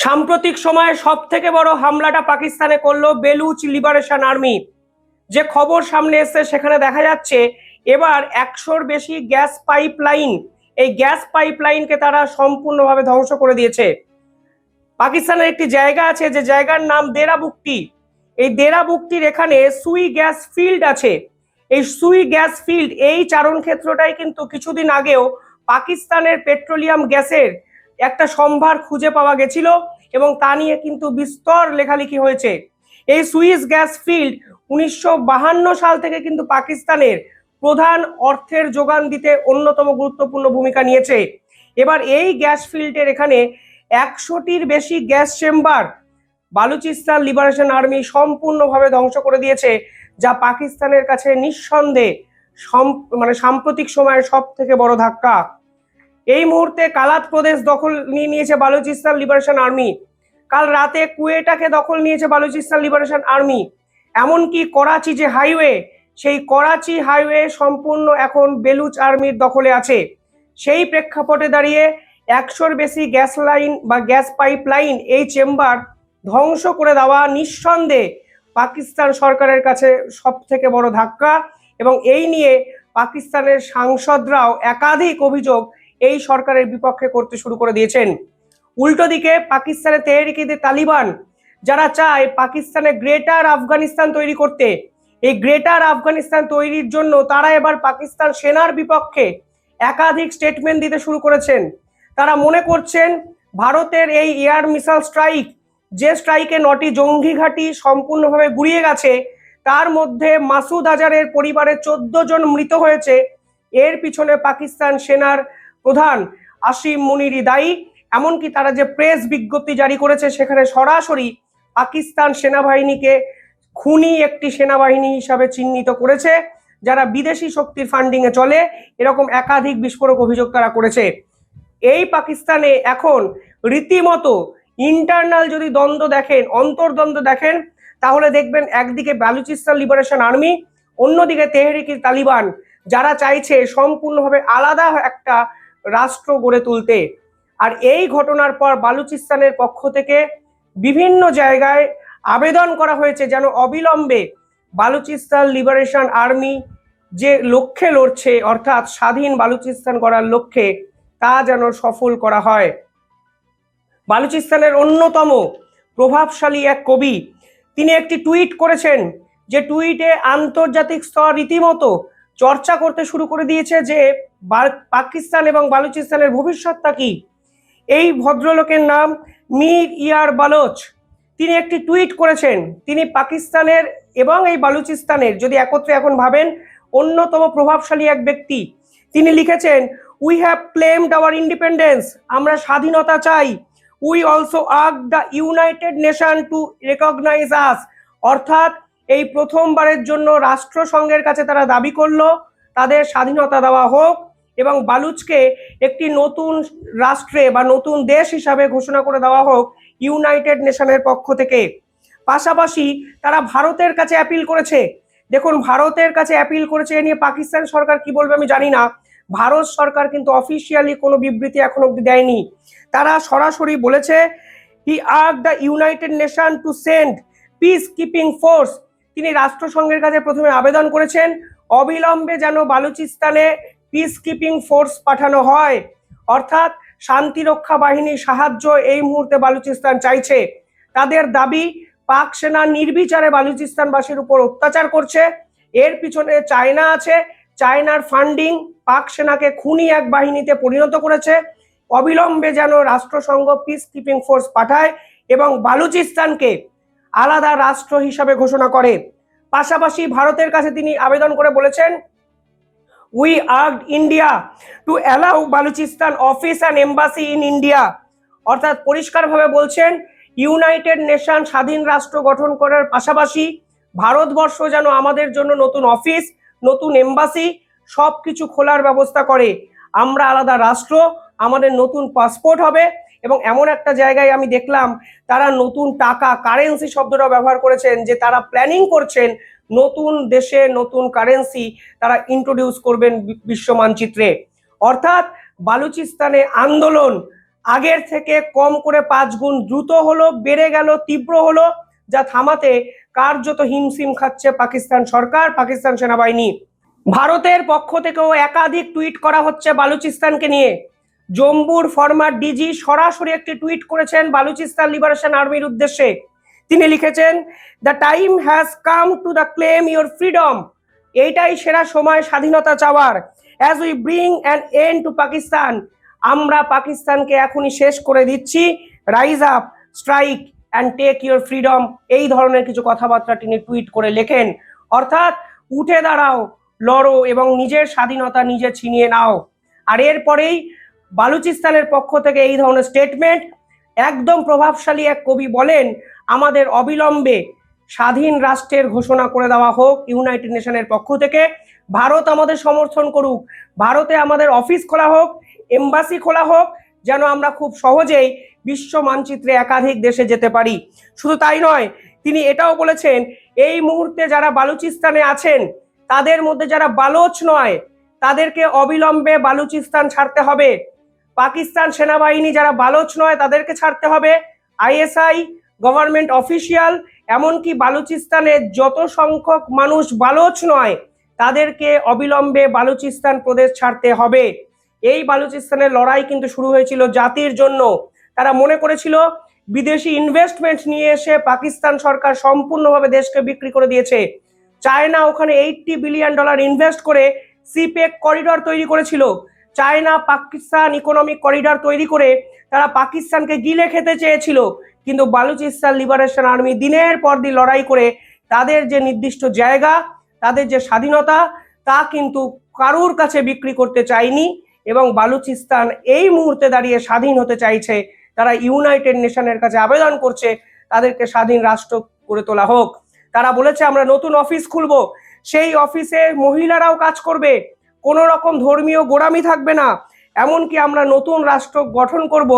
সাম্প্রতিক সময়ে সব থেকে বড় হামলাটা পাকিস্তানে করলো বেলুচ লিবারেশন আর্মি। যে খবর সামনে এসছে সেখানে দেখা যাচ্ছে এবার 100-র বেশি গ্যাস পাইপলাইন, এই গ্যাস পাইপলাইনকে তারা সম্পূর্ণভাবে ধ্বংস করে দিয়েছে। পাকিস্তানের একটি জায়গা আছে যে জায়গার নাম দেরাবুক্তি। এই দেরাবুক্তির এখানে সুই গ্যাস ফিল্ড আছে। এই সুই গ্যাস ফিল্ড, এই চারণ ক্ষেত্রটাই কিন্তু কিছুদিন আগেও পাকিস্তানের পেট্রোলিয়াম গ্যাসের একটা সম্ভার খুঁজে পাওয়া গেছিল এবং তা নিয়ে কিন্তু বিস্তর লেখালেখি হয়েছে। এই সুইস গ্যাস ফিল্ড 1952 সাল থেকে কিন্তু পাকিস্তানের প্রধান অর্থের যোগান দিতে অন্যতম গুরুত্বপূর্ণ ভূমিকা নিয়েছে। এবার এই গ্যাস ফিল্ডের এখানে 100টির বেশি gas chamber Balochistan liberation army সম্পূর্ণভাবে ধ্বংস করে দিয়েছে, যা পাকিস্তানের কাছে নিঃসন্দেহে সাম্প্রতিক সময়ের সব থেকে বড় ধাক্কা। এই মুহূর্তে কালাত প্রদেশ দখল নিয়ে নিয়েছে বালুচিস্তান লিবারেশন আর্মি। কাল রাতে কুয়েটাকে দখল নিয়েছে বালুচিস্তান লিবারেশন আর্মি। এমনকি করাচি যে হাইওয়ে, সেই করাচি হাইওয়ে সম্পূর্ণ এখন বেলুচ আর্মির দখলে আছে। সেই প্রেক্ষাপটে দাঁড়িয়ে 100-র বেশি গ্যাস লাইন বা গ্যাস পাইপ লাইন, এই চেম্বার ধ্বংস করে দেওয়া নিঃসন্দেহে পাকিস্তান সরকারের কাছে সব থেকে বড় ধাক্কা। এবং এই নিয়ে পাকিস্তানের সাংসদরাও একাধিক অভিযোগ এই সরকারের বিপক্ষে করতে শুরু করে দিয়েছেন। উল্টো দিকে পাকিস্তানের তেহরিক-ই-তালিবান যারা চায় পাকিস্তানে গ্রেটার আফগানিস্তান তৈরি করতে, এই গ্রেটার আফগানিস্তান তৈরির জন্য তারা এবার পাকিস্তান সেনার বিপক্ষে একাধিক স্টেটমেন্ট দিতে শুরু করেছেন। তারা মনে করছেন ভারতের এই এয়ার মিসাইল স্ট্রাইক, যে স্ট্রাইকে 9টি জঙ্গি ঘাঁটি সম্পূর্ণভাবে গুড়িয়ে গেছে, তার মধ্যে মাসুদ আজহারের পরিবারের 14 জন মৃত হয়েছে, এর পিছনে পাকিস্তান সেনার প্রধান আসিম মুনিরি দায়ী। এমনকি তারা যে প্রেস বিজ্ঞপ্তি জারি করেছে সেখানে সরাসরি পাকিস্তান সেনাবাহিনীকে খুনি একটি সেনাবাহিনী হিসাবে চিহ্নিত করেছে, যারা বিদেশি শক্তির ফান্ডিংয়ে চলে, এরকম একাধিক বিস্ফোরক অভিযোগ তারা করেছে। এই পাকিস্তানে এখন রীতিমতো ইন্টারনাল যদি দ্বন্দ্ব দেখেন, অন্তর্দ্বন্দ্ব দেখেন, তাহলে দেখবেন একদিকে বালুচিস্তান লিবারেশন আর্মি, অন্যদিকে তেহরিক-ই-তালিবান, যারা চাইছে সম্পূর্ণভাবে আলাদা একটা রাষ্ট্র গড়ে তুলতে। আর এই ঘটনার পর বালুচিস্তানের পক্ষ থেকে বিভিন্ন জায়গায় আবেদন করা হয়েছে যেন অবিলম্বে বালুচিস্তান লিবারেশন আর্মি যে লক্ষ্যে লড়ছে, অর্থাৎ স্বাধীন বালুচিস্তান করার লক্ষ্যে, তা যেন সফল করা হয়। বালুচিস্তানের অন্যতম প্রভাবশালী এক কবি, তিনি একটি টুইট করেছেন, যে টুইটে আন্তর্জাতিক স্তর রীতিমতো চর্চা করতে শুরু করে দিয়েছে যে পাকিস্তান এবং বালুচিস্তানের ভবিষ্যৎটা কি। এই ভদ্রলোকের নাম মীর ইয়ার বালোচ। তিনি একটি টুইট করেছেন, তিনি পাকিস্তানের এবং এই বালুচিস্তানের যদি একত্রে এখন ভাবেন অন্যতম প্রভাবশালী এক ব্যক্তি। তিনি লিখেছেন, we have claimed our independence, আমরা স্বাধীনতা চাই। We also ask the United Nation to recognise us, অর্থাৎ এই প্রথমবারের জন্য রাষ্ট্রসংঘের কাছে তারা দাবি করলো তাদের স্বাধীনতা দেওয়া হোক এবং বালুচকে একটি নতুন রাষ্ট্রে বা নতুন দেশ হিসাবে ঘোষণা করে দেওয়া হোক ইউনাইটেড নেশনের পক্ষ থেকে। পাশাপাশি তারা ভারতের কাছে অ্যাপিল করেছে। দেখুন, ভারতের কাছে অ্যাপিল করেছে, এ নিয়ে পাকিস্তান সরকার কি বলবে আমি জানি না। ভারত সরকার কিন্তু অফিসিয়ালি কোনো বিবৃতি এখন অব্দি দেয়নি। তারা সরাসরি বলেছে, he asked the United Nation to send peace keeping force, তিনি রাষ্ট্রসংঘের কাছে প্রথমে আবেদন করেছেন অবিলম্বে যেন বালুচিস্তানে পিস কিপিং ফোর্স পাঠানো হয়, অর্থাৎ শান্তিরক্ষা বাহিনীর সাহায্য এই মুহূর্তে বালুচিস্তান চাইছে। তাদের দাবি, পাক সেনা নির্বিচারে বালুচিস্তানবাসীর উপর অত্যাচার করছে, এর পিছনে চায়না আছে, চায়নার ফান্ডিং পাক সেনাকে খুনি এক বাহিনীতে পরিণত করেছে। অবিলম্বে যেন রাষ্ট্রসংঘ পিস কিপিং ফোর্স পাঠায় এবং বালুচিস্তানকে আলাদা রাষ্ট্র হিসাবে ঘোষণা করে। পাশাপাশি ভারতের কাছে তিনি আবেদন করে বলেছেন, we asked India to allow Balochistan office and embassy in India, অর্থাৎ পরিষ্কারভাবে বলছেন ইউনাইটেড নেশন স্বাধীন রাষ্ট্র গঠন করার পাশাপাশি ভারতবর্ষ যেন আমাদের জন্য নতুন অফিস, নতুন এম্বাসি সব কিছু খোলার ব্যবস্থা করে। আমরা আলাদা রাষ্ট্র, আমাদের নতুন পাসপোর্ট হবে। এবং এমন একটা জায়গায় আমি দেখলাম তারা নতুন টাকা, কারেন্সি শব্দটা ব্যবহার করেছেন, যে তারা প্ল্যানিং করছেন নতুন দেশে নতুন কারেন্সি তারা ইন্ট্রোডিউস করবেন বিশ্ব মানচিত্রে। অর্থাৎ বালুচিস্তানে আন্দোলন আগের থেকে কম করে 5 গুণ দ্রুত হলো, বেড়ে গেল, তীব্র হলো, যা থামাতে কার্যত হিমশিম খাচ্ছে পাকিস্তান সরকার, পাকিস্তান সেনাবাহিনী। ভারতের পক্ষ থেকেও একাধিক টুইট করা হচ্ছে বালুচিস্তানকে নিয়ে। জম্মুর ফরমার ডিজি সরাসরি একটি টুইট করেছেন বালুচিস্তান লিবারেশন আর্মির উদ্দেশ্যে। তিনি লিখেছেন, the time has come to the claim your freedom. এইটাই সেরা সময় স্বাধীনতা চাওয়ার। As we bring an end to Pakistan. আমরা পাকিস্তানকে এখনই শেষ করে দিচ্ছি। Rise up, strike and take your freedom. এই ধরনের কিছু কথাবার্তা তিনি টুইট করে লেখেন। অর্থাৎ উঠে দাঁড়াও, লড়ো এবং নিজের স্বাধীনতা নিজে ছিনিয়ে নাও। আর এরপরেই বালুচিস্তানের পক্ষ থেকে এই ধরনের স্টেটমেন্ট। একদম প্রভাবশালী এক কবি বলেন, আমাদের অবিলম্বে স্বাধীন রাষ্ট্রের ঘোষণা করে দেওয়া হোক ইউনাইটেড নেশনের পক্ষ থেকে। ভারত আমাদের সমর্থন করুক, ভারতে আমাদের অফিস খোলা হোক, এম্বাসি খোলা হোক, যেন আমরা খুব সহজেই বিশ্ব মানচিত্রে একাধিক দেশে যেতে পারি। শুধু তাই নয়, তিনি এটাও বলেছেন, এই মুহূর্তে যারা বালুচিস্তানে আছেন তাদের মধ্যে যারা বালোচ নয় তাদেরকে অবিলম্বে বালুচিস্তান ছাড়তে হবে। পাকিস্তান সেনাবাহিনী যারা বালোচ নয় তাদেরকে ছাড়তে হবে। আইএসআই, গভর্নমেন্ট অফিসিয়াল, এমনকি বালুচিস্তানের যত সংখ্যক মানুষ বালোচ নয় তাদেরকে অবিলম্বে বালুচিস্তান প্রদেশ ছাড়তে হবে। এই বালুচিস্তানের লড়াই কিন্তু শুরু হয়েছিল জাতির জন্য। তারা মনে করেছিল বিদেশি ইনভেস্টমেন্ট নিয়ে এসে পাকিস্তান সরকার সম্পূর্ণভাবে দেশকে বিক্রি করে দিয়েছে। চায়না ওখানে $80 বিলিয়ন ইনভেস্ট করে সিপেক করিডর তৈরি করেছিল। চায়না পাকিস্তান ইকোনমিক করিডর তৈরি করে তারা পাকিস্তানকে গিলে খেতে চেয়েছিল, কিন্তু বালুচিস্তান লিবারেশন আর্মি দিনের পর দিন লড়াই করে তাদের যে নির্দিষ্ট জায়গা, তাদের যে স্বাধীনতা, তা কিন্তু কারুর কাছে বিক্রি করতে চায়নি। এবং বালুচিস্তান এই মুহূর্তে দাঁড়িয়ে স্বাধীন হতে চাইছে। তারা ইউনাইটেড নেশনের কাছে আবেদন করছে তাদেরকে স্বাধীন রাষ্ট্র করে তোলা হোক। তারা বলেছে, আমরা নতুন অফিস খুলবো, সেই অফিসে মহিলারাও কাজ করবে, কোনো রকম ধর্মীয় গোঁড়ামি থাকবে না। এমনকি আমরা নতুন রাষ্ট্র গঠন করব,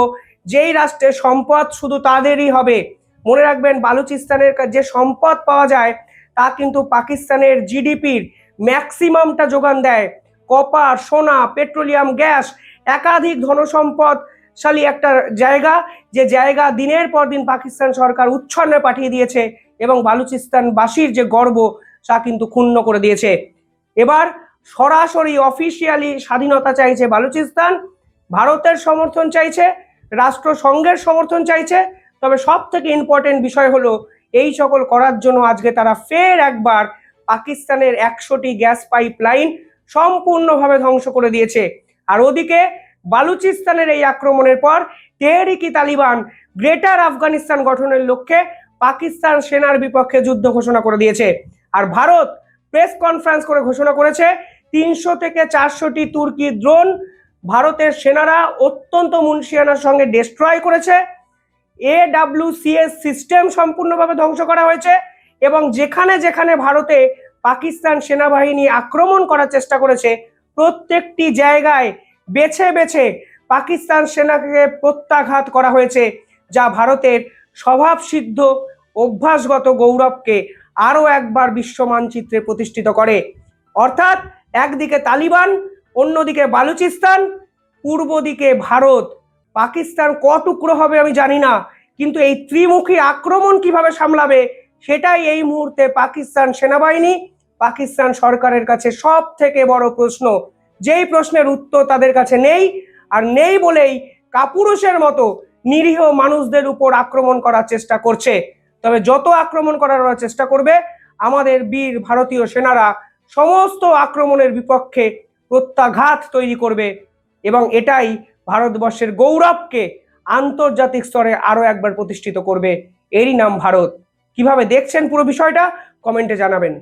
যেই রাষ্ট্রের সম্পদ শুধু তাদেরই হবে। মনে রাখবেন, বালুচিস্তানের যে সম্পদ পাওয়া যায় তা কিন্তু পাকিস্তানের জিডিপির ম্যাক্সিমামটা যোগান দেয়। কপার, সোনা, পেট্রোলিয়াম, গ্যাস, একাধিক ধনসম্পদশালী একটা জায়গা, যে জায়গা দিনের পর দিন পাকিস্তান সরকার উচ্ছন্নে পাঠিয়ে দিয়েছে এবং বালুচিস্তানবাসীর যে গর্ব তা কিন্তু ক্ষুণ্ণ করে দিয়েছে। এবার সরাসরি অফিসিয়ালি স্বাধীনতা চাইছে বালুচিস্তান, ভারতের সমর্থন চাইছে, রাষ্ট্রসংঘের সমর্থন চাইছে। তবে সব থেকে ইম্পর্টেন্ট বিষয় হলো, এই সকল করার জন্য আজকে তারা ফের একবার পাকিস্তানের 100টি গ্যাস পাইপ লাইন সম্পূর্ণভাবে ধ্বংস করে দিয়েছে। আর ওদিকে বালুচিস্তানের এই আক্রমণের পর তেহরিকি তালিবান গ্রেটার আফগানিস্তান গঠনের লক্ষ্যে পাকিস্তান সেনার বিপক্ষে যুদ্ধ ঘোষণা করে দিয়েছে। আর ভারত প্রেস কনফারেন্স করে ঘোষণা করেছে 300 থেকে 400টি তুর্কি ড্রোন ভারতের সেনারা অত্যন্ত মুনশিয়ানার সঙ্গে ডিস্ট্রয় করেছে। AWCS সিস্টেম সম্পূর্ণভাবে ধ্বংস করা হয়েছে এবং যেখানে যেখানে ভারতে পাকিস্তান সেনাবাহিনী আক্রমণ করার চেষ্টা করেছে প্রত্যেকটি জায়গায় বেছে বেছে পাকিস্তান সেনাকে প্রত্যাঘাত করা হয়েছে, যা ভারতের স্বভাবসিদ্ধ অভ্যাসগত গৌরবকে আরও একবার বিশ্ব মানচিত্রে প্রতিষ্ঠিত করে। অর্থাৎ একদিকে তালিবান, অন্যদিকে বালুচিস্তান, পূর্ব দিকে ভারত। পাকিস্তান টুকরো হবে আমি জানি না, কিন্তু এই ত্রিমুখী আক্রমণ কিভাবে সামলাবে সেটাই এই মুহূর্তে পাকিস্তান সেনাবাহিনী, পাকিস্তান সরকারের কাছে সব থেকে বড় প্রশ্ন। যেই প্রশ্নের উত্তর তাদের কাছে নেই, আর নেই বলেই কাপুরুষের মতো নিরীহ মানুষদের উপর আক্রমণ করার চেষ্টা করছে। তবে যত আক্রমণ করার চেষ্টা করবে, আমাদের বীর ভারতীয় সেনারা সমস্ত আক্রমণের বিপক্ষে প্রত্যাঘাত তৈরি করবে এবং এটাই ভারতবর্ষের গৌরবকে আন্তর্জাতিক স্তরে আরো একবার প্রতিষ্ঠিত করবে। এরই নাম ভারত। কিভাবে দেখছেন পুরো বিষয়টা কমেন্টে জানাবেন।